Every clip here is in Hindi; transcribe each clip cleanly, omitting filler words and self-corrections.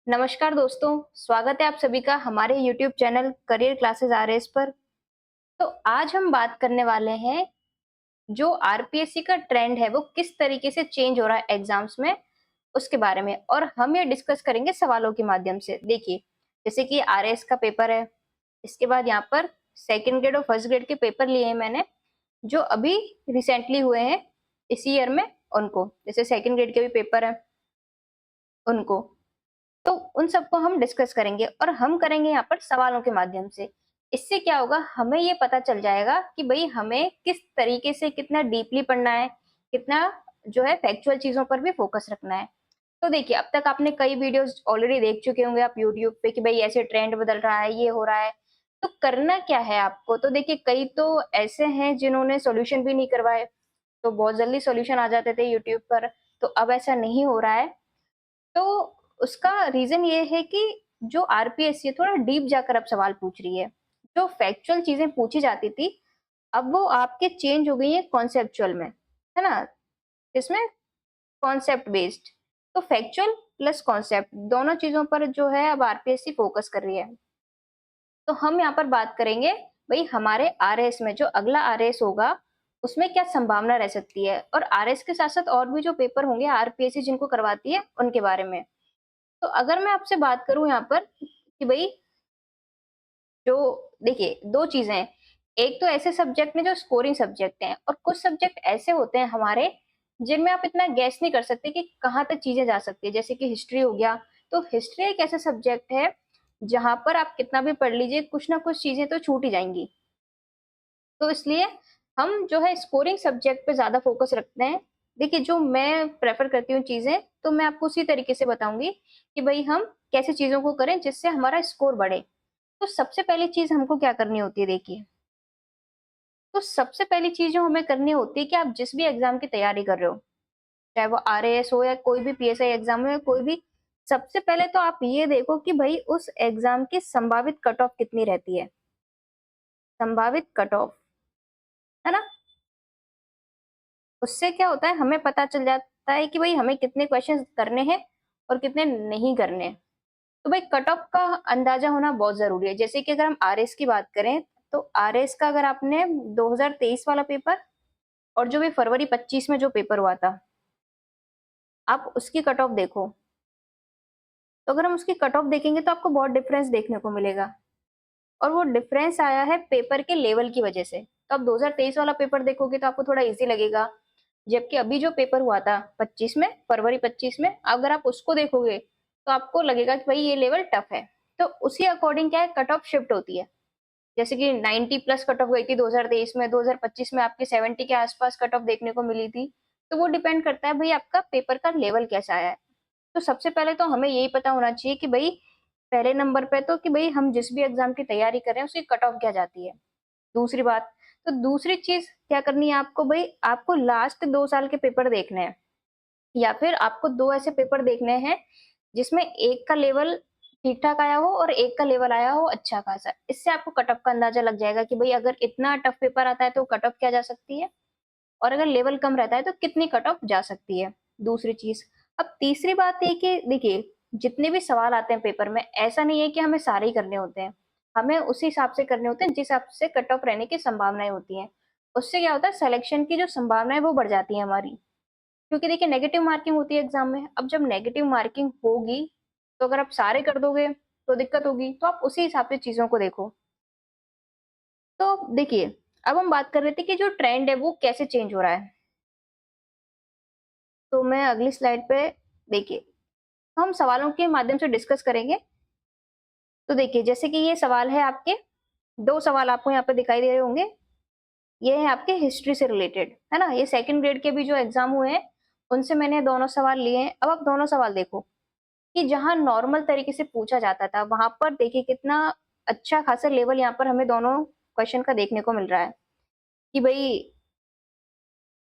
नमस्कार दोस्तों, स्वागत है आप सभी का हमारे YouTube channel career classes RS पर। तो आज हम बात करने वाले हैं जो आरपीएससी का ट्रेंड है वो किस तरीके से चेंज हो रहा है एग्जाम्स में उसके बारे में, और हम ये डिस्कस करेंगे सवालों के माध्यम से। देखिए, जैसे कि आरएस का पेपर है, इसके बाद यहाँ पर सेकंड ग्रेड और फर्स्ट ग्रेड के पेपर लिए हैं मैंने, जो अभी रिसेंटली हुए हैं इसी ईयर में। उनको जैसे सेकंड ग्रेड के भी पेपर है उनको, तो उन सबको हम डिस्कस करेंगे और हम करेंगे यहाँ पर सवालों के माध्यम से। इससे क्या होगा, हमें ये पता चल जाएगा कि भाई हमें किस तरीके से कितना डीपली पढ़ना है, कितना जो है फैक्चुअल चीजों पर भी फोकस रखना है। तो देखिए, अब तक आपने कई वीडियोस ऑलरेडी देख चुके होंगे आप यूट्यूब पे कि भाई ऐसे ट्रेंड बदल रहा है, ये हो रहा है। तो करना क्या है आपको, तो देखिए कई तो ऐसे हैं जिन्होंने सॉल्यूशन भी नहीं करवाए, तो बहुत जल्दी सॉल्यूशन आ जाते थे यूट्यूब पर। तो अब ऐसा नहीं हो रहा है। तो उसका रीजन ये है कि जो आरपीएससी है थोड़ा डीप जाकर अब सवाल पूछ रही है। जो फैक्चुअल चीजें पूछी जाती थी, अब वो आपके चेंज हो गई है कॉन्सेप्चुअल में, है ना। इसमें कॉन्सेप्ट बेस्ड, तो फैक्चुअल प्लस कॉन्सेप्ट दोनों चीजों पर जो है अब आरपीएससी फोकस कर रही है। तो हम यहाँ पर बात करेंगे भाई हमारे आरएस में जो अगला आरएस होगा उसमें क्या संभावना रह सकती है, और आरएस के साथ साथ और भी जो पेपर होंगे आरपीएससी जिनको करवाती है उनके बारे में। तो अगर मैं आपसे बात करूं यहाँ पर कि भाई जो देखिए दो चीजें हैं, एक तो ऐसे सब्जेक्ट में जो स्कोरिंग सब्जेक्ट हैं, और कुछ सब्जेक्ट ऐसे होते हैं हमारे जिनमें आप इतना गैस नहीं कर सकते कि कहाँ तक चीजें जा सकती है, जैसे कि हिस्ट्री हो गया। तो हिस्ट्री एक ऐसा सब्जेक्ट है जहां पर आप कितना भी पढ़ लीजिए कुछ ना कुछ चीजें तो छूट ही जाएंगी। तो इसलिए हम जो है स्कोरिंग सब्जेक्ट पे ज्यादा फोकस रखते हैं। देखिए, जो मैं प्रेफर करती हूँ चीजें, तो मैं आपको उसी तरीके से बताऊंगी कि भाई हम कैसे चीजों को करें जिससे हमारा स्कोर बढ़े। तो सबसे पहली चीज हमको क्या करनी होती है, देखिए, तो सबसे पहली चीज जो हमें करनी होती है कि आप जिस भी एग्जाम की तैयारी कर रहे हो, चाहे वो आरएएस हो या कोई भी पीएसआई एग्जाम हो या कोई भी, सबसे पहले तो आप ये देखो कि भाई उस एग्जाम की संभावित कट ऑफ कितनी रहती है। संभावित कट ऑफ, है ना। उससे क्या होता है, हमें पता चल जाता है कि भाई हमें कितने क्वेश्चंस करने हैं और कितने नहीं करने हैं। तो भाई कट ऑफ का अंदाजा होना बहुत जरूरी है। जैसे कि अगर हम आरएस की बात करें, तो आरएस का अगर आपने 2023 वाला पेपर और जो भी फरवरी 25 में जो पेपर हुआ था, आप उसकी कट ऑफ देखो, तो अगर हम उसकी कट ऑफ देखेंगे तो आपको बहुत डिफरेंस देखने को मिलेगा। और वो डिफरेंस आया है पेपर के लेवल की वजह से। तो आप 2023 वाला पेपर देखोगे तो आपको थोड़ा इजी लगेगा, जबकि अभी जो पेपर हुआ था 25 में, फरवरी 25 में, अगर आप उसको देखोगे तो आपको लगेगा कि भाई ये लेवल टफ है। तो उसी अकॉर्डिंग क्या है, कट ऑफ शिफ्ट होती है। जैसे कि 90 प्लस कट ऑफ गई थी 2023 में, 2025 में आपकी 70 के आसपास कट ऑफ देखने को मिली थी। तो वो डिपेंड करता है भाई आपका पेपर का लेवल कैसा आया है। तो सबसे पहले तो हमें यही पता होना चाहिए कि भाई पहले नंबर पे तो कि भाई हम जिस भी एग्जाम की तैयारी कर रहे हैं उसकी कट ऑफ क्या जाती है। दूसरी बात, तो दूसरी चीज क्या करनी है आपको, भाई आपको लास्ट 2 साल के पेपर देखने हैं, या फिर आपको दो ऐसे पेपर देखने हैं जिसमें एक का लेवल ठीक ठाक आया हो और एक का लेवल आया हो अच्छा खासा। इससे आपको कट ऑफ का अंदाजा लग जाएगा कि भाई अगर इतना टफ पेपर आता है तो कट ऑफ क्या जा सकती है, और अगर लेवल कम रहता है तो कितनी कट ऑफ जा सकती है। दूसरी चीज, अब तीसरी बात है कि देखिए, जितने भी सवाल आते हैं पेपर में, ऐसा नहीं है कि हमें सारे ही करने होते हैं। हमें उसी हिसाब से करने होते हैं जिस हिसाब से कट ऑफ रहने की संभावनाएं होती हैं। उससे क्या होता है, सिलेक्शन की जो संभावनाएं वो बढ़ जाती है हमारी। क्योंकि देखिए नेगेटिव मार्किंग होती है एग्जाम में। अब जब नेगेटिव मार्किंग होगी तो अगर आप सारे कर दोगे तो दिक्कत होगी। तो आप उसी हिसाब से चीजों को देखो। तो देखिए, अब हम बात कर रहे थे कि जो ट्रेंड है वो कैसे चेंज हो रहा है। तो मैं अगली स्लाइड पे, देखिए, तो हम सवालों के माध्यम से डिस्कस करेंगे। तो देखिए, जैसे कि ये सवाल है आपके, दो सवाल आपको यहाँ पे दिखाई दे रहे होंगे। ये है आपके हिस्ट्री से रिलेटेड, है ना। ये सेकंड ग्रेड के भी जो एग्जाम हुए हैं उनसे मैंने दोनों सवाल लिए हैं। अब आप दोनों सवाल देखो कि जहां नॉर्मल तरीके से पूछा जाता था वहां पर देखिए कितना अच्छा खासा लेवल यहाँ पर हमें दोनों क्वेश्चन का देखने को मिल रहा है। कि भाई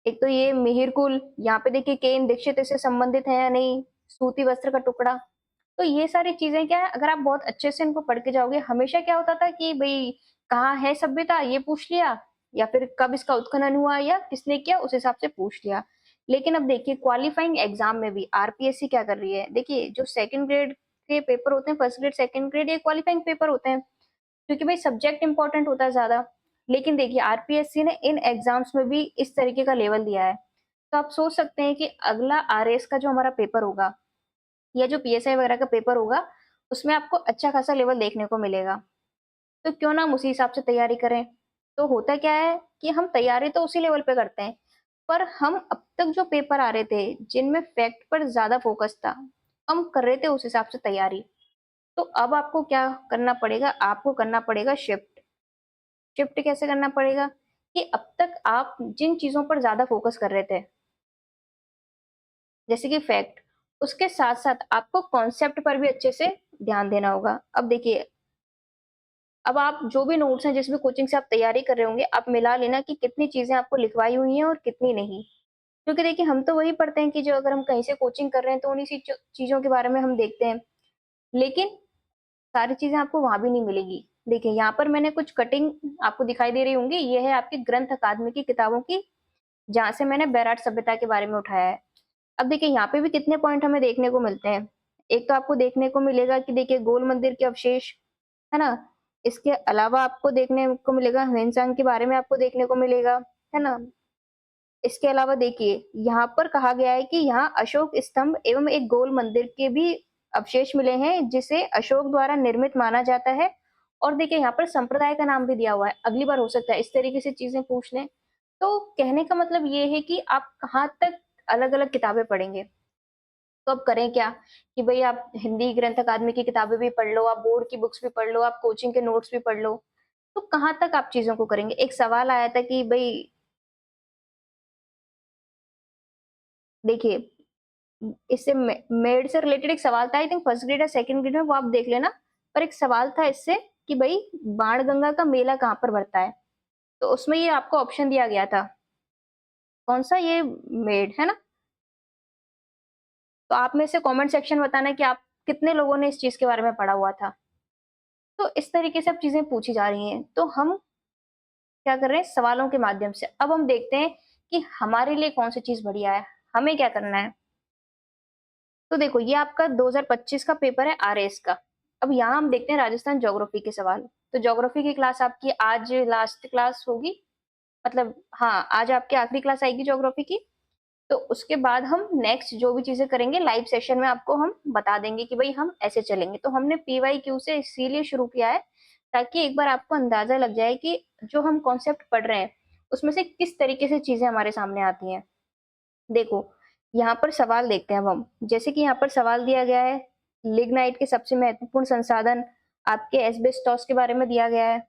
एक तो ये मिहिर कुल, यहाँ पे देखिए केन दीक्षित इससे संबंधित है या नहीं, सूती वस्त्र का टुकड़ा। तो ये सारी चीजें क्या है, अगर आप बहुत अच्छे से इनको पढ़ के जाओगे, हमेशा क्या होता था कि भाई कहाँ है सभ्यता ये पूछ लिया, या फिर कब इसका उत्खनन हुआ या किसने किया उस हिसाब से पूछ लिया। लेकिन अब देखिए क्वालिफाइंग एग्जाम में भी आरपीएससी क्या कर रही है, देखिए जो सेकंड ग्रेड के पेपर होते हैं, फर्स्ट ग्रेड, सेकंड ग्रेड, ये क्वालिफाइंग पेपर होते हैं, क्योंकि भाई सब्जेक्ट इंपॉर्टेंट होता है ज़्यादा। लेकिन देखिए आरपीएससी ने इन एग्ज़ाम्स में भी इस तरीके का लेवल दिया है। तो आप सोच सकते हैं कि अगला आरएएस का जो हमारा पेपर होगा या जो पीएसआई वगैरह का पेपर होगा, उसमें आपको अच्छा खासा लेवल देखने को मिलेगा। तो क्यों ना हम उसी हिसाब से तैयारी करें। तो होता क्या है कि हम तैयारी तो उसी लेवल पे करते हैं, पर हम अब तक जो पेपर आ रहे थे, जिनमें फैक्ट पर ज़्यादा फ़ोकस था, हम कर रहे थे उस हिसाब से तैयारी। तो अब आपको क्या करना पड़ेगा, आपको करना पड़ेगा शिफ्ट। शिफ्ट कैसे करना पड़ेगा कि अब तक आप जिन चीज़ों पर ज़्यादा फ़ोकस कर रहे थे, जैसे कि फैक्ट, उसके साथ-साथ आपको कॉन्सेप्ट पर भी अच्छे से ध्यान देना होगा। अब देखिए, अब आप जो भी नोट्स हैं, जिस भी कोचिंग से आप तैयारी कर रहे होंगे, आप मिला लेना कि कितनी चीज़ें आपको लिखवाई हुई हैं और कितनी नहीं। क्योंकि देखिए, हम तो वही पढ़ते हैं कि जो अगर हम कहीं से कोचिंग कर रहे हैं, तो उन्हीं सी चीज़ों के बारे में हम देखते हैं। लेकिन सारी चीज़ें आपको वहाँ भी नहीं मिलेगी। देखिए, यहाँ पर मैंने कुछ कटिंग आपको दिखाई दे रही होंगी, ये है आपकी ग्रंथ अकादमी की किताबों की, जहाँ से मैंने बैराट सभ्यता के बारे में उठाया है। अब देखिए, यहाँ पे भी कितने पॉइंट हमें देखने को मिलते हैं। एक तो आपको देखने को मिलेगा कि देखिए गोल मंदिर के अवशेष, है ना? इसके अलावा आपको देखने को मिलेगा ह्वेनसांग के बारे में आपको देखने को मिलेगा, है ना? इसके अलावा देखिए, यहाँ पर कहा गया है कि यहाँ अशोक स्तंभ एवं एक गोल मंदिर के भी अवशेष मिले हैं, जिसे अशोक द्वारा निर्मित माना जाता है। और देखिए यहाँ पर संप्रदाय का नाम भी दिया हुआ है। अगली बार हो सकता है इस तरीके से चीज़ें पूछ लें। तो कहने का मतलब ये है कि आप कहाँ तक अलग-अलग किताबें पढ़ेंगे। तो अब करें क्या कि भई आप हिंदी ग्रंथ अकादमी की किताबें भी पढ़ लो, आप बोर्ड की बुक्स भी पढ़ लो, आप कोचिंग के नोट्स भी पढ़ लो। तो कहाँ तक आप चीज़ों को करेंगे? एक सवाल आया था कि भई देखिए, इससे मेड से रिलेटेड एक सवाल था, आई थिंक फर्स्ट ग्रेड या सेकंड ग्रेड में, वो आप देख लेना। पर एक सवाल था इससे कि भई बाणगंगा का मेला कहाँ पर भरता है? तो उसमें ये आपको ऑप्शन दिया गया था। कौन-सा? ये मेड, है ना? तो आप में से कमेंट सेक्शन में बताना कि आप कितने लोगों ने इस चीज़ के बारे में पढ़ा हुआ था। तो इस तरीके से अब चीज़ें पूछी जा रही हैं। तो हम क्या कर रहे हैं? सवालों के माध्यम से। अब हम देखते हैं कि हमारे लिए कौन-सी चीज़ बढ़िया है, हमें क्या करना है? तो देखो, ये आपका 2025 का पेपर है आरएएस का। अब यहाँ हम देखते हैं राजस्थान ज्योग्राफी के सवाल। तो ज्योग्राफी की क्लास आपकी आज लास्ट क्लास होगी, मतलब हाँ, आज आपकी आखिरी क्लास आएगी ज्योग्राफी की। तो उसके बाद हम नेक्स्ट जो भी चीज़ें करेंगे लाइव सेशन में आपको हम बता देंगे कि भई हम ऐसे चलेंगे। तो हमने पीवाईक्यू से इसीलिए शुरू किया है, ताकि एक बार आपको अंदाज़ा लग जाए कि जो हम कॉन्सेप्ट पढ़ रहे हैं, उसमें से किस तरीके से चीज़ें हमारे सामने आती हैं। देखो, यहाँ पर सवाल देखते हैं अब हम। जैसे कि यहाँ पर सवाल दिया गया है, लिग्नाइट के सबसे महत्वपूर्ण संसाधन आपके एस्बेस्टॉस के बारे में दिया गया है।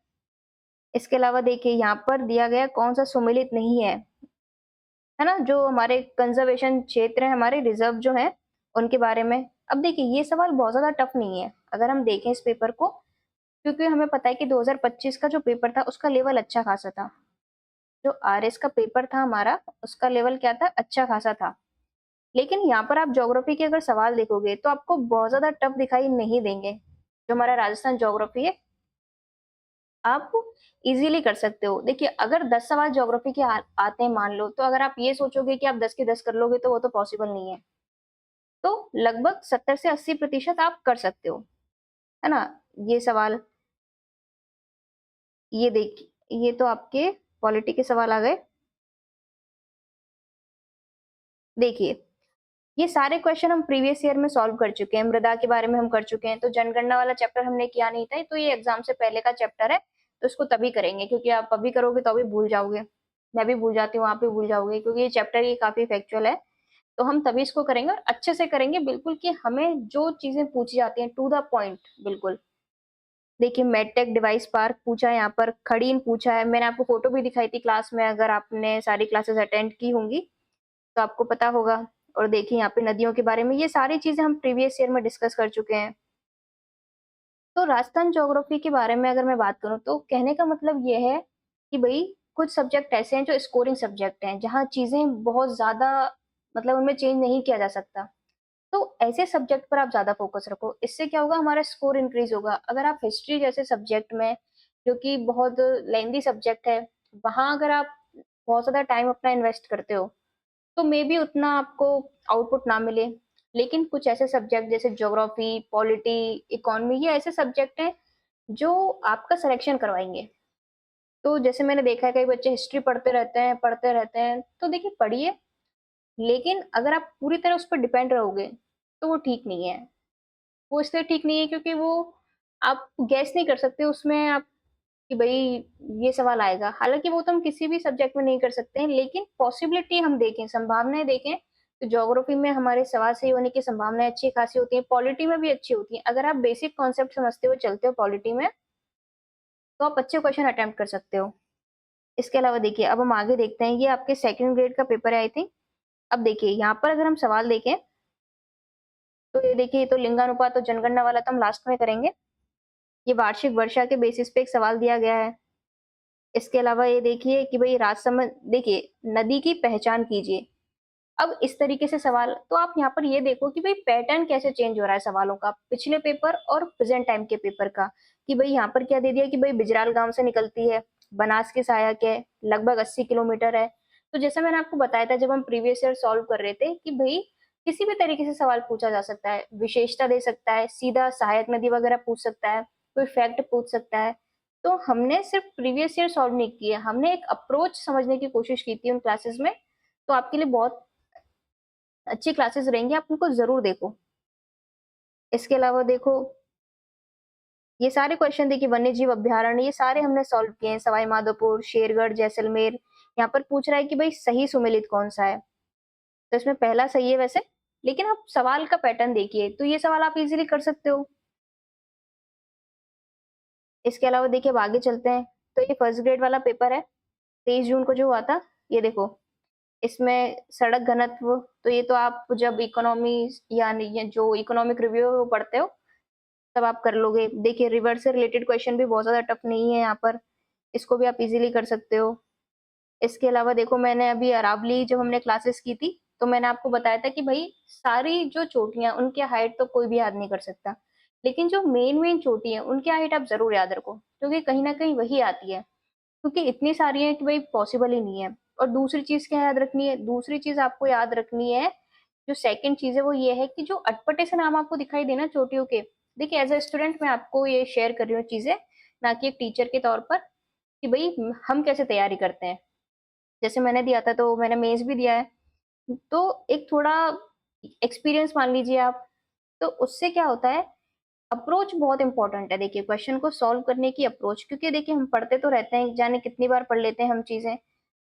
इसके अलावा देखिए यहाँ पर दिया गया कौन-सा सुमेलित नहीं है ना? जो हमारे कंज़र्वेशन क्षेत्र हैं, हमारे रिज़र्व जो हैं, उनके बारे में। अब देखिए ये सवाल बहुत ज़्यादा टफ नहीं है, अगर हम देखें इस पेपर को, क्योंकि हमें पता है कि 2025 का जो पेपर था उसका लेवल अच्छा खासा था। जो आरएस का पेपर था हमारा, उसका लेवल क्या था? अच्छा खासा था। लेकिन यहाँ पर आप ज्योग्राफी के अगर सवाल देखोगे तो आपको बहुत ज़्यादा टफ दिखाई नहीं देंगे। जो हमारा राजस्थान ज्योग्राफी है, आप इज़िली कर सकते हो। देखिए अगर 10 सवाल ज्योग्राफी के आते हैं मान लो, तो अगर आप ये सोचोगे कि आप 10 के 10 कर लोगे तो वो तो पॉसिबल नहीं है। तो लगभग 70 से 80% आप कर सकते हो, है ना? ये सवाल, ये देखिए, ये तो आपके पॉलिटी के सवाल आ गए। देखिए, ये सारे क्वेश्चन हम प्रीवियस ईयर में सॉल्व कर चुके हैं, मृदा के बारे में हम कर चुके हैं, तो जनगणना वाला चैप्टर हमने किया नहीं था, तो ये एग्ज़ाम से पहले का चैप्टर है, तो इसको तभी करेंगे क्योंकि आप अभी करोगे तो अभी भूल जाओगे। मैं भी भूल जाती हूँ, आप भी भूल जाओगे क्योंकि ये चैप्टर ही काफ़ी फैक्चुअल है, तो हम तभी इसको करेंगे और अच्छे से करेंगे बिल्कुल कि हमें जो चीज़ें पूछी जाती हैं टू द पॉइंट बिल्कुल। देखिए मेडटेक डिवाइस पार्क पूछा है, यहाँ पर खड़ीन पूछा है, मैंने आपको फ़ोटो भी दिखाई थी क्लास में, अगर आपने सारी क्लासेस अटेंड की होंगी, तो आपको पता होगा। और देखिए यहाँ पे नदियों के बारे में, ये सारी चीज़ें हम प्रीवियस ईयर में डिस्कस कर चुके हैं। तो राजस्थान ज्योग्राफी के बारे में अगर मैं बात करूँ तो कहने का मतलब ये है कि भई कुछ सब्जेक्ट ऐसे हैं जो स्कोरिंग सब्जेक्ट हैं, जहाँ चीज़ें बहुत ज़्यादा मतलब उनमें चेंज नहीं किया जा सकता। तो ऐसे सब्जेक्ट पर आप ज़्यादा फ़ोकस रखो, इससे क्या होगा हमारा स्कोर इंक्रीज़ होगा। अगर आप हिस्ट्री जैसे सब्जेक्ट में, जो कि बहुत लेंथी सब्जेक्ट है, वहाँ अगर आप बहुत ज़्यादा टाइम अपना इन्वेस्ट करते हो, तो मे बी उतना आपको आउटपुट ना मिले। लेकिन कुछ ऐसे सब्जेक्ट जैसे ज्योग्राफी, पॉलिटी, इकोनॉमी, ये ऐसे सब्जेक्ट हैं जो आपका सिलेक्शन करवाएँगे। तो जैसे मैंने देखा है कई बच्चे हिस्ट्री पढ़ते रहते हैं, तो देखिए पढ़िए, लेकिन अगर आप पूरी तरह उस पर डिपेंड रहोगे, तो वो ठीक नहीं है। वो इसलिए ठीक नहीं है क्योंकि वो आप गेस नहीं कर सकते उसमें आप कि भई ये सवाल आएगा। हालाँकि वो तो हम किसी भी सब्जेक्ट में नहीं कर सकते हैं, लेकिन पॉसिबिलिटी हम देखें, संभावनाएँ देखें, तो ज्योग्राफी में हमारे सवाल सही होने की संभावनाएँ अच्छी खासी होती हैं, पॉलिटी में भी अच्छी होती हैं। अगर आप बेसिक कॉन्सेप्ट समझते हुए चलते हो पॉलिटी में, तो आप अच्छे क्वेश्चन अटेम्प्ट कर सकते हो। इसके अलावा देखिए, अब हम आगे देखते हैं, ये आपके सेकंड ग्रेड का पेपर है आई थिंक। अब देखिए, यहाँ पर अगर हम सवाल देखें, तो ये देखिए, ये तो लिंगानुपात और जनगणना वाला तो हम लास्ट में करेंगे। ये वार्षिक वर्षा के बेसिस पे एक सवाल दिया गया है। इसके अलावा ये देखिए कि भई राजसमंद देखिए, नदी की पहचान कीजिए। अब इस तरीके से सवाल तो आप यहाँ पर ये देखो कि भई पैटर्न कैसे चेंज हो रहा है सवालों का, पिछले पेपर और प्रेज़ेंट टाइम के पेपर का, कि भई यहाँ पर क्या दे दिया कि भई बिजराल गाँव से निकलती है, बनास की सहायक है, लगभग 80 किलोमीटर है। तो जैसा मैंने आपको बताया था जब हम प्रीवियस ईयर सॉल्व कर रहे थे कि भई किसी भी तरीके से सवाल पूछा जा सकता है, विशेषता दे सकता है, सीधा सहायक नदी वगैरह पूछ सकता है, कोई फैक्ट पूछ सकता है। तो हमने सिर्फ प्रीवियस ईयर सॉल्व नहीं किया, हमने एक अप्रोच समझने की कोशिश की थी उन क्लासेस में, तो आपके लिए बहुत अच्छी क्लासेस रहेंगी, आप उनको ज़रूर देखो। इसके अलावा देखो, ये सारे क्वेश्चन देखिए वन्यजीव अभयारण्य ये सारे हमने सॉल्व किए हैं, सवाई माधोपुर, शेरगढ़, जैसलमेर। यहाँ पर पूछ रहा है कि भई सही सुमेलित कौन-सा है? तो इसमें पहला सही है वैसे, लेकिन आप सवाल का पैटर्न देखिए, तो ये सवाल आप इज़िली कर सकते हो। इसके अलावा देखिए अब आगे चलते हैं, तो ये फर्स्ट ग्रेड वाला पेपर है, 23 जून को जो हुआ था, ये देखो। इसमें सड़क घनत्व, तो ये तो आप जब इकोनॉमी यानी ये जो इकोनॉमिक रिव्यू है वो पढ़ते हो, तब आप कर लोगे। देखिए रिवर से रिलेटेड क्वेश्चन भी बहुत ज़्यादा टफ नहीं है यहाँ पर, इसको भी आप इज़िली कर सकते हो। इसके अलावा देखो मैंने अभी अरावली जब हमने क्लासेस की थी, तो मैंने आपको बताया था कि भई सारी जो चोटियाँ उनकी हाइट तो कोई भी याद नहीं कर सकता। लेकिन जो मेन-मेन चोटी है, उनकी हाइट आप ज़रूर याद रखो, क्योंकि कहीं न कहीं वही आती है। क्योंकि इतनी सारी हैं कि भई पॉसिबल ही नहीं है। और दूसरी चीज़ क्या याद रखनी है? दूसरी चीज़ आपको याद रखनी है, जो सेकंड चीज़ है वो ये है कि जो अटपटे से नाम आपको दिखाई देना चोटियों के, देखिए एज़ अ स्टूडेंट मैं आपको ये शेयर कर रही हूँ चीज़ें, ना कि एक टीचर के तौर पर कि भई हम कैसे तैयारी करते हैं। जैसे मैंने दिया था तो मैंने मेंस भी दिया है, तो एक थोड़ा एक्सपीरियंस मान लीजिए आप, तो उससे क्या होता है अप्रोच बहुत इंपॉर्टेंट है देखिए क्वेश्चन को सॉल्व करने की अप्रोच, क्योंकि देखिए हम पढ़ते तो रहते हैं, जाने कितनी बार पढ़ लेते हैं हम चीज़ें,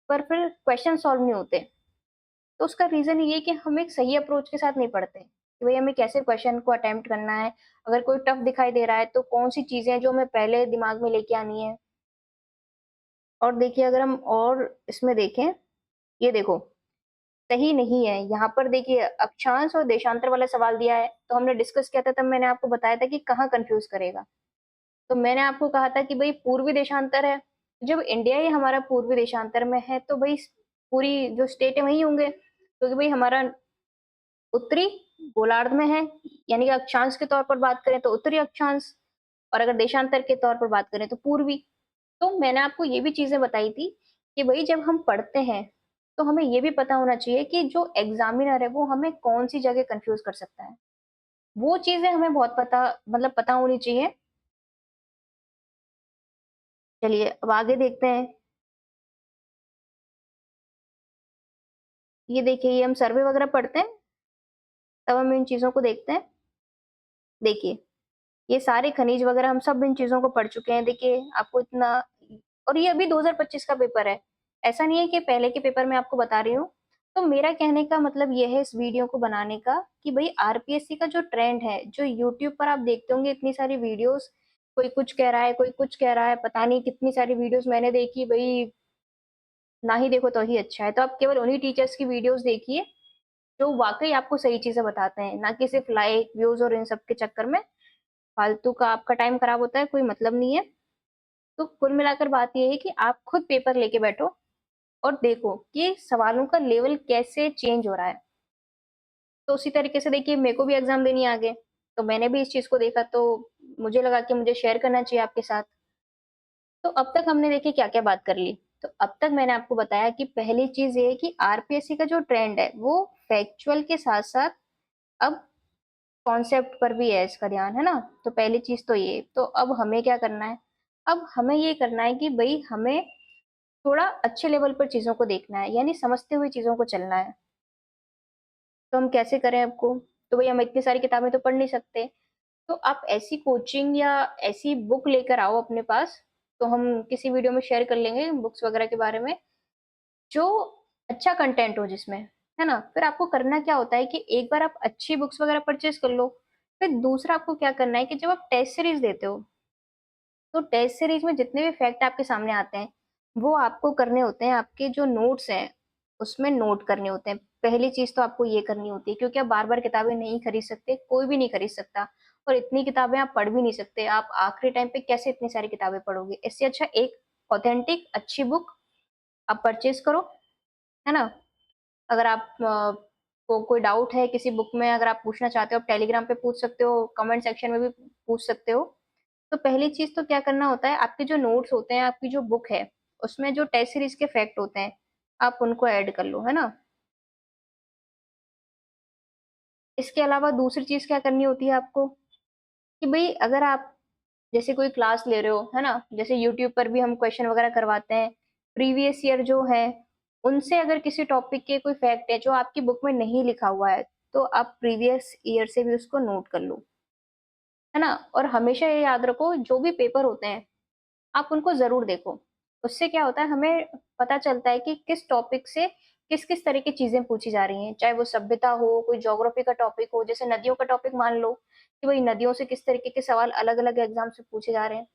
पर फिर क्वेश्चन सॉल्व नहीं होते। तो उसका रीज़न ये है कि हम एक सही अप्रोच के साथ नहीं पढ़ते, कि भई हमें कैसे क्वेश्चन को अटेम्प्ट करना है, अगर कोई टफ दिखाई दे रहा है तो कौन-सी चीज़ें हैं जो हमें पहले दिमाग में लेके आनी है। और देखिए अगर हम और इसमें देखें, ये देखो, सही नहीं है, यहाँ पर देखिए अक्षांश और देशांतर वाला सवाल दिया है, तो हमने डिस्कस किया था तब मैंने आपको बताया था कि कहाँ कन्फ्यूज़ करेगा। तो मैंने आपको कहा था कि भई पूर्वी देशांतर है, जब इंडिया ही हमारा पूर्वी देशांतर में है तो भई पूरी जो स्टेट है वहीं होंगे, क्योंकि भई हमारा उत्तरी गोलार्ध में है, यानी कि अक्षांश के तौर पर बात करें तो उत्तरी अक्षांश, और अगर देशांतर के तौर पर बात करें तो पूर्वी। तो मैंने आपको ये भी चीज़ें बताई थी कि भई जब हम पढ़ते हैं, तो हमें ये भी पता होना चाहिए कि जो एग्ज़ामिनर है वो हमें कौन-सी जगह कन्फ्यूज़ कर सकता है। वो चीज़ें हमें बहुत पता मतलब पता होनी चाहिए। चलिए अब आगे देखते हैं। ये देखिए, ये हम सर्वे वगैरह पढ़ते हैं, तब हम इन चीज़ों को देखते हैं। देखिए, ये सारे खनिज वगैरह हम सब इन चीज़ों को पढ़ चुके हैं। देखिए, आपको इतना और ये अभी 2025 का पेपर है। ऐसा नहीं है कि पहले के पेपर मैं आपको बता रही हूँ। तो मेरा कहने का मतलब ये है इस वीडियो को बनाने का कि भई आरपीएससी का जो ट्रेंड है, जो यूट्यूब पर आप देखते होंगे इतनी सारी वीडियोज़, कोई कुछ कह रहा है, कोई कुछ कह रहा है, पता नहीं कितनी सारी वीडियोज़ मैंने देखी भई ना ही देखो तो ही अच्छा है। तो आप केवल उन्हीं टीचर्स की वीडियोज़ देखिए जो वाक़ई आपको सही चीज़ें बताते हैं, ना कि सिर्फ़ लाइक, व्यूज़ और इन सब के चक्कर में फालतू का आपका टाइम खराब होता है, कोई मतलब नहीं है। तो कुल मिलाकर बात ये है कि आप खुद पेपर लेके बैठो और देखो कि सवालों का लेवल कैसे चेंज हो रहा है। तो उसी तरीके से देखिए मेरे को भी एग्ज़ाम देनी है आगे, तो मैंने भी इस चीज़ को देखा तो मुझे लगा कि मुझे शेयर करना चाहिए आपके साथ। तो अब तक हमने देखिए क्या-क्या बात कर ली। तो अब तक मैंने आपको बताया कि पहली चीज़ ये है कि आरपीएससी का जो ट्रेंड है, वो फैक्चुअल के साथ-साथ अब कॉन्सेप्ट पर भी है इसका ध्यान, है ना? तो पहली चीज़ तो ये। तो अब हमें क्या करना है? अब हमें ये करना है कि भई हमें थोड़ा अच्छे लेवल पर चीज़ों को देखना है, यानी समझते हुए चीज़ों को चलना है। तो हम कैसे करें आपको? तो भई हम इतनी सारी किताबें तो पढ़ नहीं सकते। तो आप ऐसी कोचिंग या ऐसी बुक लेकर आओ अपने पास, तो हम किसी वीडियो में शेयर कर लेंगे बुक्स वगैरह के बारे में, जो अच्छा कंटेंट हो जिसमें, है ना? फिर आपको करना क्या होता है कि एक बार आप अच्छी बुक्स वगैरह परचेज़ कर लो, फिर दूसरा आपको क्या करना है कि जब आप टेस्ट सीरीज़ देते हो, तो टेस्ट सीरीज़ में जितने भी फैक्ट आपके सामने आते हैं, वो आपको करने होते हैं, आपके जो नोट्स हैं, उसमें नोट करने होते हैं। पहली चीज़ तो आपको ये करनी होती है क्योंकि आप बार-बार किताबें नहीं खरीद सकते, कोई भी नहीं खरीद सकता और इतनी किताबें आप पढ़ भी नहीं सकते। आप आखिरी टाइम पे कैसे इतनी सारी किताबें पढ़ोगे? इससे अच्छा एक ऑथेंटिक अच्छी बुक आप परचेज़ करो, है ना? अगर आप को कोई डाउट है किसी बुक में अगर आप पूछना चाहते हो, आप टेलीग्राम पे पूछ सकते हो, कमेंट सेक्शन में भी पूछ सकते हो। तो पहली चीज़ तो क्या करना होता है, आपके जो नोट्स होते हैं, आपकी जो बुक है, उसमें जो टेस्ट सीरीज़ के फैक्ट होते हैं, आप उनको ऐड कर लो, है ना? इसके अलावा दूसरी चीज़ क्या करनी होती है आपको कि भई अगर आप जैसे कोई क्लास ले रहे हो, है ना? जैसे यूट्यूब पर भी हम क्वेश्चन वगैरह करवाते हैं, प्रीवियस ईयर जो है, उनसे अगर किसी टॉपिक के कोई फैक्ट है जो आपकी बुक में नहीं लिखा हुआ है, तो आप प्रीवियस ईयर से भी उसको नोट कर लो, है ना? और हमेशा ये याद रखो जो भी पेपर होते हैं, आप उनको ज़रूर देखो। उससे क्या होता है हमें पता चलता है कि किस टॉपिक से किस-किस तरह की चीज़ें पूछी जा रही हैं। चाहे वो सभ्यता हो, कोई ज्योग्राफी का टॉपिक हो, जैसे नदियों का टॉपिक मान लो कि भई नदियों से किस तरीके के सवाल अलग-अलग एग्ज़ाम से पूछे जा रहे हैं।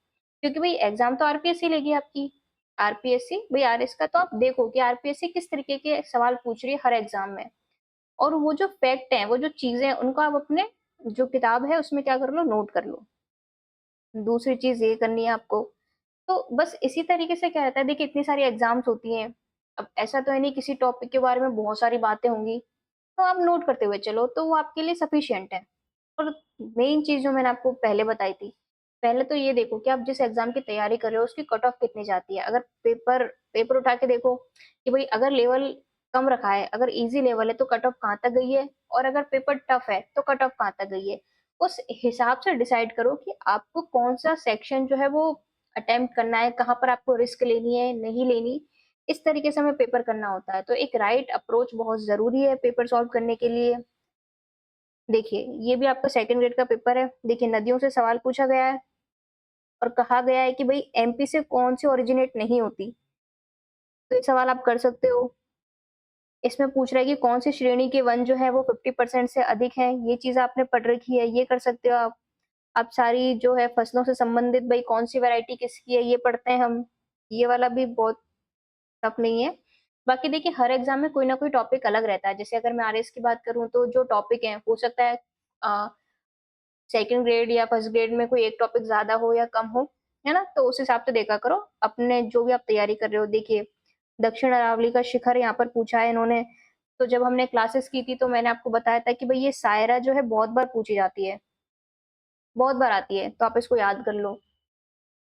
क्योंकि भई एग्ज़ाम तो आरपीएससी लेगी आपकी। आरपीएससी भई आरएस का तो आप देखो कि आरपीएससी किस तरीके के सवाल पूछ रही है हर एग्ज़ाम में। और वो जो फैक्ट हैं, वो जो चीज़ें हैं, उनको आप अपने जो किताब है उसमें क्या कर लो, नोट कर लो। दूसरी चीज़ ये करनी है आपको तो बस इसी तरीके से क्या रहता है देखिए इतनी सारी एग्ज़ाम्स होती हैं। अब ऐसा तो है नहीं किसी टॉपिक के बारे में बहुत सारी बातें होंगी, तो आप नोट करते हुए चलो तो वो आपके लिए सफिशिएंट है। और मेन चीज़ जो मैंने आपको पहले बताई थी, पहले तो ये देखो कि आप जिस एग्ज़ाम की तैयारी कर रहे हो उसकी कट ऑफ कितनी जाती है। अगर पेपर पेपर उठा के देखो कि भई अगर लेवल कम रखा है, अगर ईज़ी लेवल है तो कट ऑफ कहाँ तक गई है और अगर पेपर टफ है तो कट ऑफ कहाँ तक गई है। उस हिसाब से डिसाइड करो कि आपको कौन-सा सेक्शन जो है वो अटेम्प्ट करना है, कहाँ पर आपको रिस्क लेनी है, नहीं लेनी। इस तरीके से हमें पेपर करना होता है। तो एक राइट अप्रोच बहुत ज़रूरी है पेपर सॉल्व करने के लिए। देखिए, ये भी आपका सेकंड ग्रेड का पेपर है। देखिए, नदियों से सवाल पूछा गया है और कहा गया है कि भई एमपी से कौन सी ओरिजिनेट नहीं होती। तो ये सवाल आप कर सकते हो। इसमें पूछ रहा है कि कौन सी श्रेणी के वन जो है वो 50% से अधिक हैं। ये चीज़ आपने पढ़ रखी है, ये कर सकते हो आप। आप सारी जो है फसलों से संबंधित भई कौन-सी वैरायटी किसकी है, ये पढ़ते हैं हम। ये वाला भी बहुत टफ नहीं है। बाकी देखिए हर एग्ज़ाम में कोई ना कोई टॉपिक अलग रहता है। जैसे अगर मैं आरएस की बात करूँ तो जो टॉपिक हैं, हो सकता है अ, सेकंड ग्रेड या फर्स्ट ग्रेड में कोई एक टॉपिक ज़्यादा हो या कम हो, है ना? तो उस हिसाब से देखा करो। अपने जो भी आप तैयारी कर रहे हो देखिए, दक्षिण अरावली का शिखर यहाँ पर पूछा है इन्होंने। तो जब हमने क्लासेस की थी तो मैंने आपको बताया था कि भई ये सायरा जो है बहुत बार पूछी जाती है, बहुत बार आती है, तो आप इसको याद कर लो।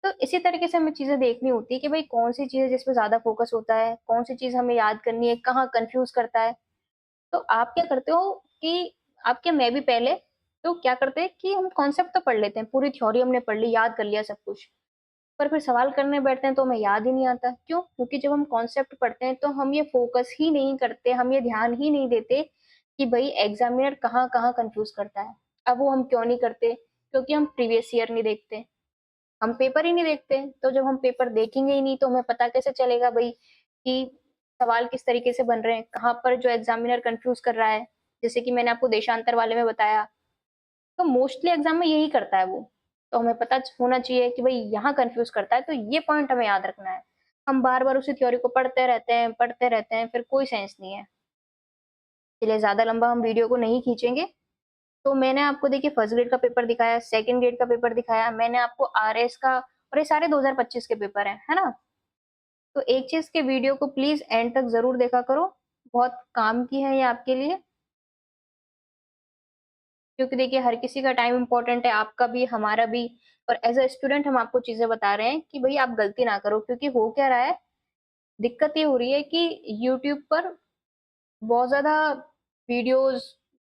तो इसी तरीके से हमें चीज़ें देखनी होती है कि भई कौन-सी चीज़ है जिस पे ज़्यादा फ़ोकस होता है, कौन-सी चीज़ हमें याद करनी है, कहाँ कन्फ्यूज़ करता है। तो आप क्या करते हो कि आप क्या मैं भी पहले तो क्या करते हैं कि हम कॉन्सेप्ट तो पढ़ लेते हैं, पूरी थ्योरी हमने पढ़ ली, याद कर लिया सब कुछ। पर फिर सवाल करने बैठते हैं तो हमें याद ही नहीं आता। क्यों? क्योंकि जब हम कॉन्सेप्ट पढ़ते हैं तो हम ये फ़ोकस ही नहीं करते, हम ये ध्यान ही नहीं देते कि भई एग्ज़ामिनर कहाँ-कहाँ कन्फ्यूज़ करता है। अब वो हम क्यों नहीं करते? क्योंकि हम प्रीवियस ईयर नहीं देखते। हम पेपर ही नहीं देखते, तो जब हम पेपर देखेंगे ही नहीं तो हमें पता कैसे चलेगा भई कि सवाल किस तरीके से बन रहे हैं, कहाँ पर जो एग्ज़ामिनर कन्फ्यूज़ कर रहा है। जैसे कि मैंने आपको देशांतर वाले में बताया, तो मोस्टली एग्ज़ाम में यही करता है वो। तो हमें पता च होना चाहिए कि भई यहाँ कन्फ्यूज़ करता है तो ये पॉइंट हमें याद रखना है। हम बार-बार उसी थ्योरी को पढ़ते रहते हैं, फिर कोई सेंस नहीं है। इसलिए ज़्यादा लंबा हम वीडियो को नहीं खींचेंगे। तो मैंने आपको देखिए फर्स्ट ग्रेड का पेपर दिखाया, सेकंड ग्रेड का पेपर दिखाया, मैंने आपको आरएस का और ये सारे 2025 के पेपर हैं, है ना? तो एक चीज़ के वीडियो को प्लीज़ एंड तक ज़रूर देखा करो, बहुत काम की है ये आपके लिए, क्योंकि देखिए हर किसी का टाइम इम्पोर्टेंट है, आपका भी, हमारा भी और एज़ अ स्टूडेंट हम आपको चीज़ें बता रहे हैं कि भई आप गलती ना करो क्योंकि हो क्या रहा है, दिक्कत ये हो रही है कि यूट्यूब पर बहुत ज़्यादा वीडियोज़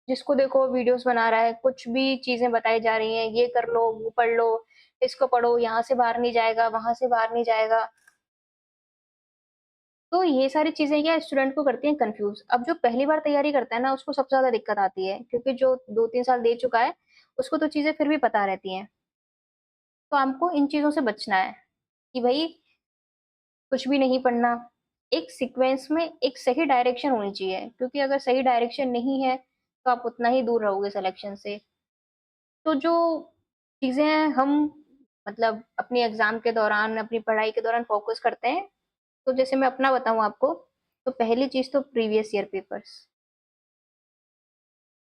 जिसको देखो वीडियोज़ बना रहा है, कुछ भी चीज़ें बताई जा रही हैं, ये कर लो, वो पढ़ लो, इसको पढ़ो, यहाँ से बाहर नहीं जाएगा, वहाँ से बाहर नहीं जाएगा। तो ये सारी चीज़ें क्या स्टूडेंट को करती हैं कन्फ्यूज़। अब जो पहली बार तैयारी करता है ना, उसको सबसे ज़्यादा दिक्कत आती है, क्योंकि जो 2-3 साल दे चुका है, उसको तो चीज़ें फिर भी पता रहती हैं। तो हमको इन चीज़ों से बचना है, कि भई कुछ भी नहीं पढ़ना, एक सीक्वेंस में एक सही डायरेक्शन होनी चाहिए, क्योंकि अगर सही डायरेक्शन नहीं है, तो आप उतना ही दूर रहोगे सिलेक्शन से। तो जो चीज़ें हम मतलब अपने एग्ज़ाम के दौरान, अपनी पढ़ाई के दौरान फ़ोकस करते हैं, तो जैसे मैं अपना बताऊँ आपको, तो पहली चीज़ तो previous year papers,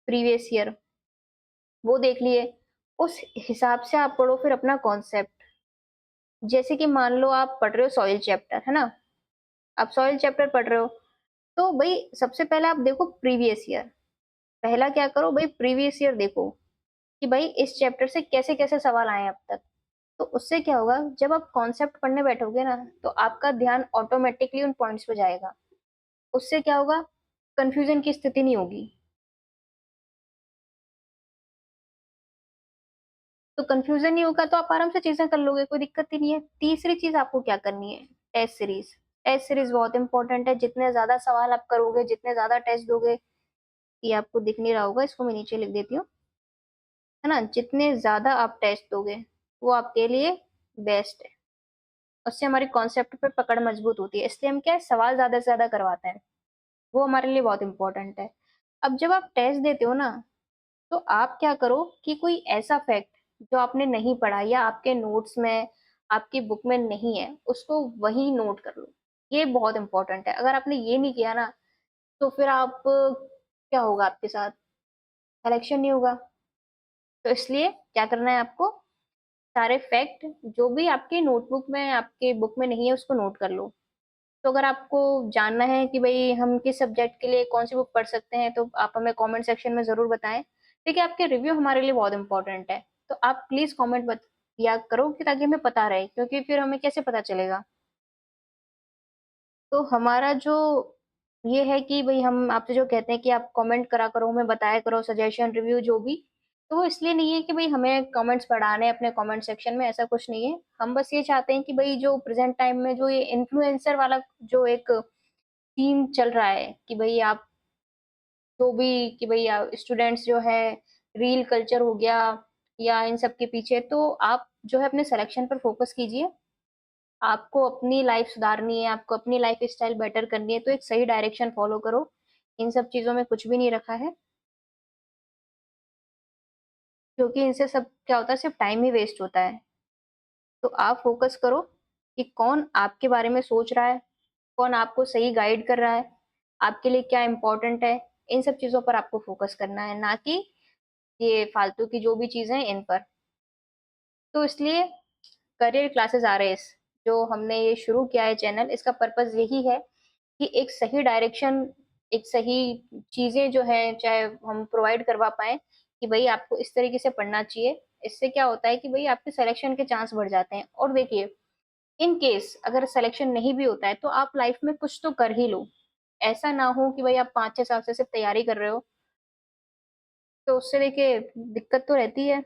previous year वो देख लिए, उस हिसाब से आप पढ़ो फिर अपना कॉन्सेप्ट। जैसे कि मान लो आप पढ़ रहे हो सॉइल चैप्टर, है ना? आप सॉइल चैप्टर पढ़ रहे हो, तो भई सबसे पहले आप देखो प्रीवियस ईयर। पहला क्या करो भई प्रीवियस ईयर देखो, कि भई इस चैप्टर से कैसे-कैसे सवाल आए हैं अब तक। तो उससे क्या होगा, जब आप कॉन्सेप्ट पढ़ने बैठोगे ना, तो आपका ध्यान ऑटोमैटिकली उन पॉइंट्स पे जाएगा। उससे क्या होगा, कन्फ्यूज़न की स्थिति नहीं होगी। तो कन्फ्यूज़न नहीं होगा तो आप आराम से चीज़ें कर लोगे, कोई दिक्कत ही नहीं है। तीसरी चीज़ आपको क्या करनी है, टेस्ट सीरीज़। टेस्ट सीरीज़ बहुत इम्पोर्टेंट है, जितने ज़्यादा सवाल आप करोगे, जितने ज़्यादा टेस्ट दोगे, ये आपको दिख नहीं रहा होगा, इसको मैं नीचे लिख देती हूँ, है ना? जितने ज़्यादा आप टेस्ट दोगे, वो आपके लिए बेस्ट है। उससे हमारी कॉन्सेप्ट पे पकड़ मजबूत होती है, इसलिए हम क्या है सवाल ज़्यादा से ज़्यादा करवाते हैं, वो हमारे लिए बहुत इम्पोर्टेंट है। अब जब आप टेस्ट देते हो ना, तो आप क्या करो कि कोई ऐसा फैक्ट जो आपने नहीं पढ़ा या आपके नोट्स में, आपकी बुक में नहीं है, उसको वहीं नोट कर लो। ये बहुत इम्पोर्टेंट है। अगर आपने ये नहीं किया ना, तो फिर आप क्या होगा आपके साथ? सिलेक्शन नहीं होगा। तो इसलिए क्या करना है आपको? सारे फैक्ट जो भी आपके नोटबुक में, आपके बुक में नहीं है, उसको नोट कर लो। तो अगर आपको जानना है कि भई हम किस सब्जेक्ट के लिए कौन-सी बुक पढ़ सकते हैं, तो आप हमें कमेंट सेक्शन में ज़रूर बताएँ। देखिए, आपके रिव्यू हमारे लिए बहुत इम्पोर्टेंट है, तो आप प्लीज़ कमेंट बत किया करो कि ताकि हमें पता रहे, क्योंकि फिर हमें कैसे पता चलेगा? तो हमारा जो ये है कि भई हम आपसे जो कहते हैं कि आप कमेंट करा करो, हमें बताया करो सजेशन, रिव्यू जो भी, तो वो इसलिए नहीं है कि भई हमें कमेंट्स बढ़ाने हैं अपने कमेंट सेक्शन में, ऐसा कुछ नहीं है। हम बस ये चाहते हैं कि भई जो प्रेज़ेंट टाइम में जो ये इन्फ्लुएंसर वाला जो एक सीन चल रहा है कि भई आप जो भी कि भई स्टूडेंट्स जो है रील कल्चर हो गया या इन सब के पीछे, तो आप जो है अपने सिलेक्शन पर फ़ोकस कीजिए। आपको अपनी लाइफ़ सुधारनी है, आपको अपनी लाइफ़ स्टाइल बेटर करनी है, तो एक सही डायरेक्शन फ़ॉलो करो। इन सब चीज़ों में कुछ भी नहीं रखा है, क्योंकि इनसे सब क्या होता है सिर्फ़ टाइम ही वेस्ट होता है। तो आप फ़ोकस करो कि कौन आपके बारे में सोच रहा है, कौन आपको सही गाइड कर रहा है, आपके लिए क्या इम्पोर्टेंट है, इन सब चीज़ों पर आपको फ़ोकस करना है, ना कि ये फालतू की जो भी चीज़ें हैं इन पर। तो इसलिए करियर क्लासेस आरएस जो हमने ये शुरू किया है चैनल, इसका पर्पज़ यही है कि एक सही डायरेक्शन, एक सही चीज़ें जो हैं चाहे हम प्रोवाइड करवा पाएँ कि भई आपको इस तरीके से पढ़ना चाहिए। इससे क्या होता है कि भई आपके सिलेक्शन के चांस बढ़ जाते हैं। और देखिए, इन केस अगर सिलेक्शन नहीं भी होता है तो आप लाइफ़ में कुछ तो कर ही लो। ऐसा ना हो कि भई आप 5-6 साल से सिर्फ़ तैयारी कर रहे हो, तो उससे देखिए दिक्कत तो रहती है।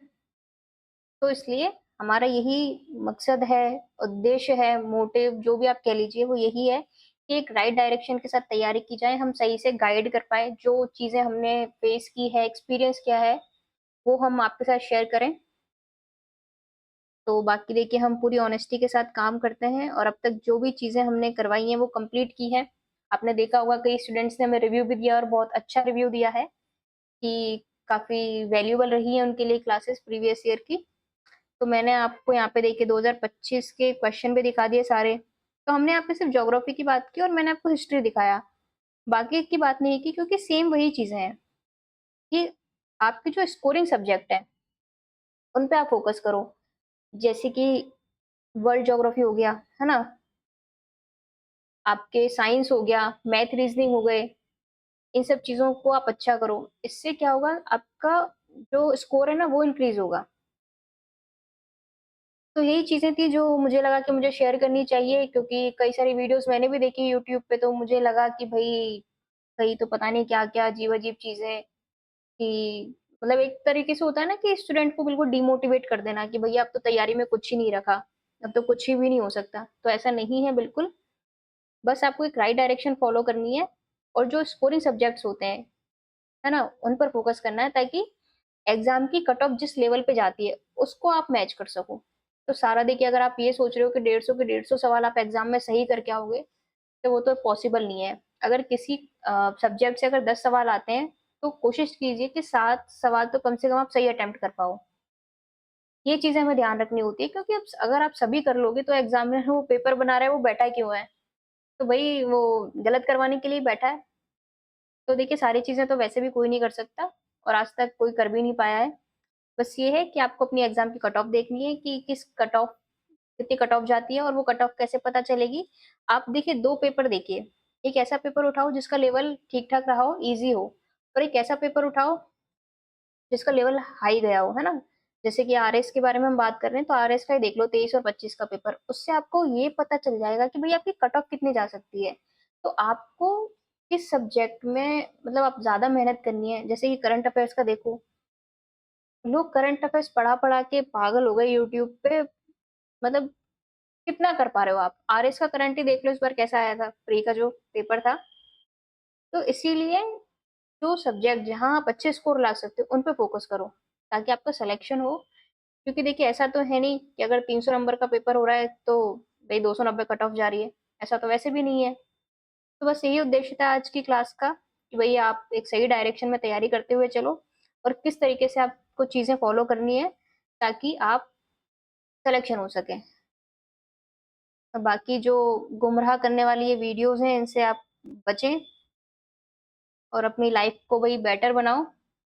तो इसलिए हमारा यही मकसद है, उद्देश्य है, मोटिव जो भी आप कह लीजिए वो यही है कि एक राइट डायरेक्शन के साथ तैयारी की जाए, हम सही से गाइड कर पाएँ, जो चीज़ें हमने फेस की है, एक्सपीरियंस किया है, वो हम आपके साथ शेयर करें। तो बाकी देखिए हम पूरी ऑनेस्टी के साथ काम करते हैं और अब तक जो भी चीज़ें हमने करवाई हैं वो कंप्लीट की हैं। आपने देखा होगा कई स्टूडेंट्स ने हमें रिव्यू भी दिया और बहुत अच्छा रिव्यू दिया है कि काफ़ी वैल्यूएबल रही है उनके लिए क्लासेस प्रीवियस ईयर की। तो मैंने आपको यहाँ पे देखिए 2025 के क्वेश्चन भी दिखा दिए सारे। तो हमने यहाँ पे सिर्फ़ ज्योग्राफी की बात की और मैंने आपको हिस्ट्री दिखाया। बाकी की बात नहीं की क्योंकि सेम वही चीज़ें हैं कि आपके जो स्कोरिंग सब्जेक्ट हैं, उन पे आप फ़ोकस करो। जैसे कि वर्ल्ड ज्योग्राफी हो गया, है ना? आपके साइंस हो गया, मैथ, रीज़निंग हो गए, इन सब चीज़ों को आप अच्छा करो। इससे क्या होगा आपका जो स्कोर है ना वो इंक्रीज़ होगा। तो यही चीज़ें थी जो मुझे लगा कि मुझे शेयर करनी चाहिए, क्योंकि कई सारी वीडियोज़ मैंने भी देखी यूट्यूब पे, तो मुझे लगा कि भई कहीं तो पता नहीं क्या-क्या अजीब-अजीब चीज़ें कि मतलब एक तरीके से होता है ना कि स्टूडेंट को बिल्कुल डिमोटिवेट कर देना कि भैया अब तो तैयारी में कुछ ही नहीं रखा, अब तो कुछ ही भी नहीं हो सकता। तो ऐसा नहीं है बिल्कुल, बस आपको एक राइट डायरेक्शन फॉलो करनी है और जो स्कोरिंग सब्जेक्ट्स होते हैं, है ना? उन पर फोकस करना है ताकि एग्ज़ाम की कट ऑफ जिस लेवल पे जाती है, उसको आप मैच कर सको। तो सारा देखिए अगर आप ये सोच रहे हो कि 150 के 150 सवाल आप एग्ज़ाम में सही करके आओगे, तो वो तो पॉसिबल नहीं है। अगर किसी सब्जेक्ट से अगर 10 सवाल आते हैं, तो कोशिश कीजिए कि 7 सवाल तो कम से कम आप सही अटेम्प्ट कर पाओ। ये चीज़ें हमें ध्यान रखनी होती है क्योंकि अब अगर आप सभी कर लोगे तो एग्ज़ामिनर वो पेपर बना रहा है, वो बैठा क्यों है? तो भई वो गलत करवाने के लिए ही बैठा है। तो देखिए सारी चीज़ें तो वैसे भी कोई नहीं कर सकता और आज तक कोई कर भी नहीं पाया है। बस ये है कि आपको अपनी एग्ज़ाम की कट ऑफ देखनी है कि किस कट ऑफ कितनी कट ऑफ जाती है और वो कट ऑफ कैसे पता चलेगी? आप देखिए 2 पेपर देखिए, एक ऐसा पेपर उठाओ जिसका लेवल ठीक-ठाक रहा हो, ईज़ी हो और एक ऐसा पेपर उठाओ जिसका लेवल हाई गया हो, है ना? जैसे कि आरएस के बारे में हम बात कर रहे हैं, तो आरएस का ही देख लो 23 और 25 का पेपर, उससे आपको ये पता चल जाएगा कि भई आपकी कट ऑफ कितनी जा सकती है। तो आपको किस सब्जेक्ट में मतलब आप ज़्यादा मेहनत करनी है, जैसे कि करंट अफेयर्स का देखो, लोग करंट अफेयर्स पढ़ा-पढ़ा के पागल हो गए यूट्यूब पे, मतलब कितना कर पा रहे हो आप? आरएस का करंट ही देख लो इस बार कैसा आया था, प्री का जो पेपर था। तो इसीलिए जो सब्जेक्ट जहाँ आप अच्छे स्कोर ला सकते हो, उन पे फ़ोकस करो, ताकि आपका सिलेक्शन हो। क्योंकि देखिए ऐसा तो है नहीं कि अगर 300 नंबर का पेपर हो रहा है, तो भई 290 कट ऑफ जा रही है, ऐसा तो वैसे भी नहीं है। तो बस यही उद्देश्य था आज की क्लास का कि भई आप एक सही डायरेक्शन में तैयारी करते हुए चलो और किस तरीके से आपको चीज़ें फ़ॉलो करनी है, ताकि आप सिलेक्शन हो सके। और बाकी जो गुमराह करने वाली ये वीडियोज़ हैं, इनसे आप बचें और अपनी लाइफ़ को भई बेटर बनाओ,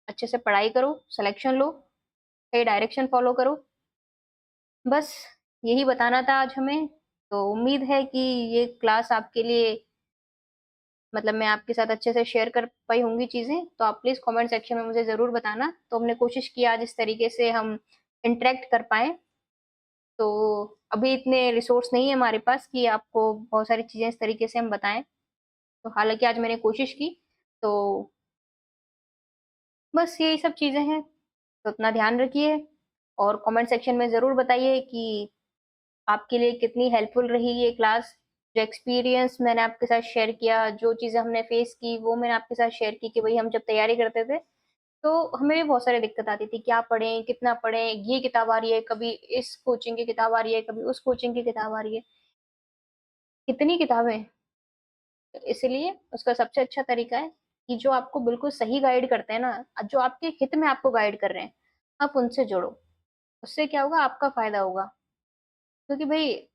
अच्छे से पढ़ाई करो, सिलेक्शन लो, सही डायरेक्शन फ़ॉलो करो। बस यही बताना था आज हमें, तो उम्मीद है कि ये क्लास आपके लिए मतलब मैं आपके साथ अच्छे से शेयर कर पाई होंगी चीज़ें, तो आप प्लीज़ कमेंट सेक्शन में मुझे ज़रूर बताना। तो हमने कोशिश की आज इस तरीके से हम इंटरैक्ट कर पाएँ, तो अभी इतने रिसोर्स नहीं है हमारे पास कि आपको बहुत सारी चीज़ें इस तरीके से हम बताएँ। तो हालाँकि आज मैंने कोशिश की, तो बस यही सब चीज़ें हैं, तो अपना ध्यान रखिए और कमेंट सेक्शन में ज़रूर बताइए कि आपके लिए कितनी हेल्पफुल रही ये क्लास। जो एक्सपीरियंस मैंने आपके साथ शेयर किया, जो चीज़ें हमने फेस की, वो मैंने आपके साथ शेयर की कि भई हम जब तैयारी करते थे, तो हमें भी बहुत सारी दिक्कत आती थी, क्या पढ़ें, कितना पढ़ें, ये किताब आ रही है, कभी इस कोचिंग की किताब आ रही है, कभी उस कोचिंग की किताब आ रही है। कितनी किताबें, तो इसलिए उसका सबसे अच्छा तरीका है कि जो आपको बिल्कुल सही गाइड करते हैं ना, जो आपके हित में आपको गाइड कर रहे हैं, आप उनसे जुड़ो। उससे क्या होगा, आपका फ़ायदा होगा। क्योंकि भई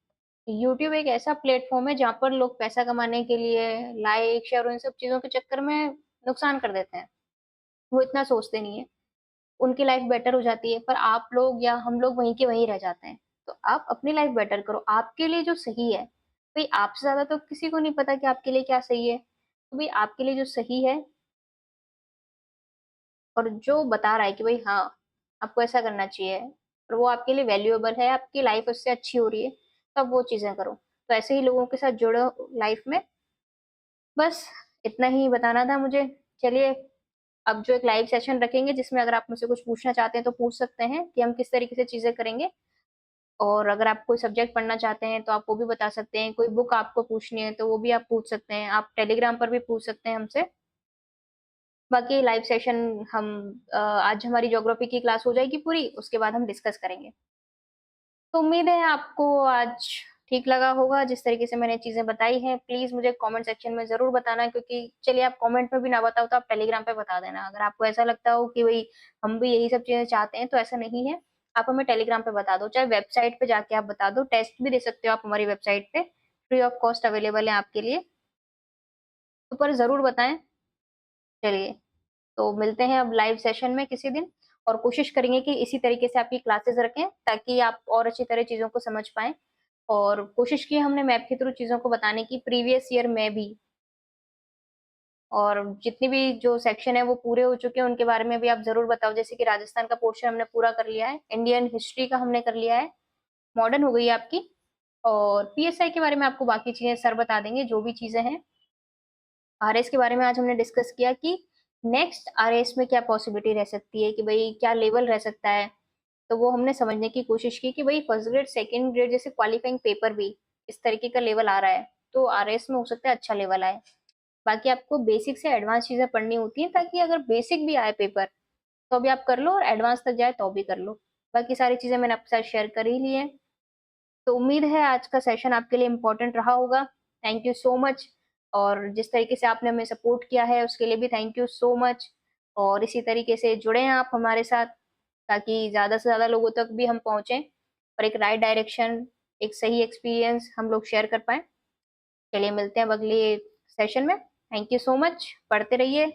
यूट्यूब एक ऐसा प्लेटफ़ॉर्म है जहाँ पर लोग पैसा कमाने के लिए लाइक, शेयर और इन सब चीज़ों के चक्कर में नुकसान कर देते हैं। वो इतना सोचते नहीं हैं। उनकी लाइफ़ बेटर हो जाती है, पर आप लोग या हम लोग वहीं के वहीं रह जाते हैं। तो आप अपनी लाइफ़ बेटर करो, आपके लिए जो सही है, भई आपसे ज़्यादा तो किसी को नहीं पता कि आपके लिए क्या सही है। तो भई आपके लिए जो सही है और जो बता रहा है कि भई हाँ, आपको ऐसा करना चाहिए और वो आपके लिए वैल्यूएबल है, आपकी लाइफ़ उससे अच्छी हो रही है, तब वो चीज़ें करो। तो ऐसे ही लोगों के साथ जुड़ो लाइफ़ में। बस इतना ही बताना था मुझे। चलिए, अब जो एक लाइव सेशन रखेंगे जिसमें अगर आप मुझसे कुछ पूछना चाहते हैं तो पूछ सकते हैं कि हम किस तरीके से चीज़ें करेंगे। और अगर आप कोई सब्जेक्ट पढ़ना चाहते हैं तो आप वो भी बता सकते हैं। कोई बुक आपको पूछनी है तो वो भी आप पूछ सकते हैं। आप टेलीग्राम पर भी पूछ सकते हैं हमसे। बाकी लाइव सेशन हम आज हमारी ज्योग्राफी की क्लास हो जाएगी पूरी, उसके बाद हम डिस्कस करेंगे। तो उम्मीद है आपको आज ठीक लगा होगा जिस तरीके से मैंने चीज़ें बताई हैं। प्लीज़ मुझे कमेंट सेक्शन में ज़रूर बताना क्योंकि चलिए आप कमेंट में भी ना बताओ तो आप टेलीग्राम पे बता देना। अगर आपको ऐसा लगता हो कि भई हम भी यही सब चीज़ें चाहते हैं तो ऐसा नहीं है। आप हमें टेलीग्राम पे बता दो, चाहे वेबसाइट पे जाके आप बता दो, टेस्ट भी दे सकते हो आप हमारी वेबसाइट पे, फ्री ऑफ कॉस्ट अवेलेबल है आपके लिए। तो पर ज़रूर बताएँ। चलिए, तो मिलते हैं अब लाइव सेशन में किसी दिन और कोशिश करेंगे कि इसी तरीके से आपकी क्लासेस रखें ताकि आप और अच्छी तरह चीज़ों को समझ पाएँ। और कोशिश की हमने मैप के थ्रू चीज़ों को बताने की प्रीवियस ईयर में भी और जितनी भी जो सेक्शन है वो पूरे हो चुके हैं उनके बारे में भी आप ज़रूर बताओ। जैसे कि राजस्थान का पोर्शन हमने पूरा कर लिया है, इंडियन हिस्ट्री का हमने कर लिया है, मॉडर्न हो गई है आपकी और पीएसआई के बारे में आपको बाकी चीज़ें सर बता देंगे जो भी चीज़ें हैं। आरएस के बारे में आज हमने डिस्कस किया कि नेक्स्ट आरएस में क्या पॉसिबिलिटी रह सकती है कि भाई क्या लेवल रह सकता है, तो वो हमने समझने की कोशिश की कि भाई फर्स्ट ग्रेड सेकंड ग्रेड जैसे क्वालिफाइंग पेपर भी इस तरीके का लेवल आ रहा है, तो आरएस में हो सकता है अच्छा लेवल आए। बाकी आपको बेसिक से एडवांस चीजें पढ़नी होती हैं, ताकि अगर बेसिक भी आए पेपर तो भी आप कर लो, और एडवांस तक जाए तो भी कर लो। बाकी सारी चीजें मैंने आपके साथ शेयर कर ही ली है। तो उम्मीद है आज का सेशन आपके लिए इम्पोर्टेंट रहा होगा। Thank you so much. और जिस तरीके से आपने हमें सपोर्ट किया है उसके लिए भी थैंक यू सो मच। और इसी तरीके से जुड़े हैं आप हमारे साथ, ताकि ज़्यादा से ज़्यादा लोगों तक भी हम पहुँचें और एक राइट डायरेक्शन, एक सही एक्सपीरियंस हम लोग शेयर कर पाएँ। चलिए मिलते हैं अब अगले सेशन में। Thank you so much. पढ़ते रहिए,